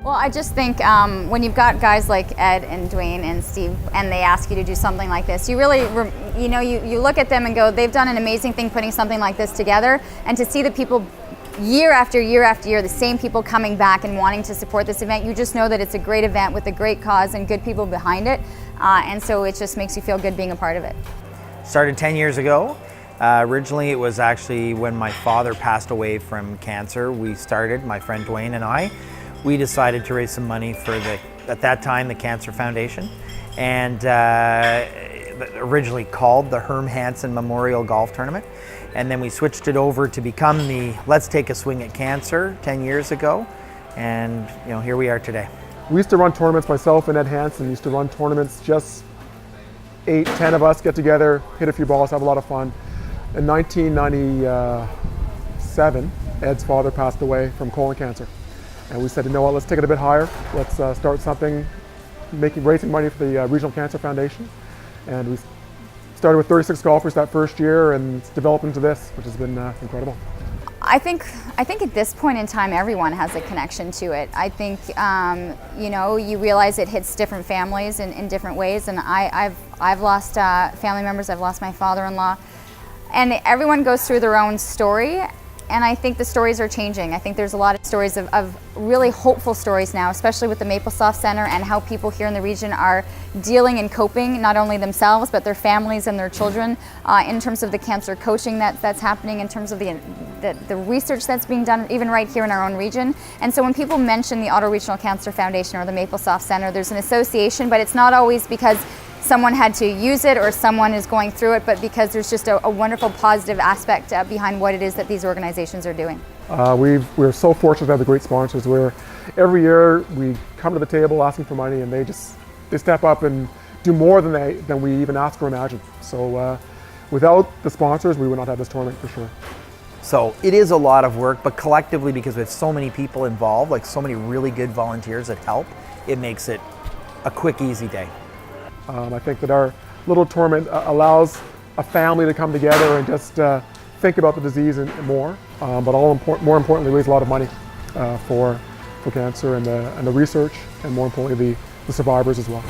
Well, I just think when you've got guys like Ed and Dwayne and Steve, and they ask you to do something like this, you really, you look at them and go, they've done an amazing thing putting something like this together, and to see the people year after year after year, the same people coming back and wanting to support this event, you just know that it's a great event with a great cause and good people behind it, and so it just makes you feel good being a part of it. Started 10 years ago. Originally it was actually when my father passed away from cancer. We started, my friend Dwayne and I, we decided to raise some money for at that time, the Cancer Foundation, and originally called the Hansen Memorial Golf Tournament. And then we switched it over to become the Let's Take a Swing at Cancer 10 years ago. And here we are today. We used to run tournaments, myself and Ed Hansen used to run tournaments, just 8, 10 of us get together, hit a few balls, have a lot of fun. In 1997, Ed's father passed away from colon cancer. And we said, you know what, let's take it a bit higher. Let's start something, raising money for the Regional Cancer Foundation. And we started with 36 golfers that first year, and it's developed into this, which has been incredible. I think at this point in time, everyone has a connection to it. I think you realize it hits different families in different ways, and I've lost family members. I've lost my father-in-law, and everyone goes through their own story. And I think the stories are changing. I think there's a lot of stories of really hopeful stories now, especially with the Maplesoft Center and how people here in the region are dealing and coping, not only themselves, but their families and their children, in terms of the cancer coaching that's happening, in terms of the research that's being done, even right here in our own region. And so when people mention the Ottawa Regional Cancer Foundation or the Maplesoft Center, there's an association, but it's not always because someone had to use it or someone is going through it, but because there's just a wonderful positive aspect behind what it is that these organizations are doing. We're so fortunate to have the great sponsors where every year we come to the table asking for money, and they step up and do more than we even ask or imagine. So without the sponsors, we would not have this tournament for sure. So it is a lot of work, but collectively, because we have so many people involved, like so many really good volunteers that help, it makes it a quick, easy day. I think that our little tournament allows a family to come together and just think about the disease and more, but more importantly, raise a lot of money for cancer and the research, and more importantly, the survivors as well.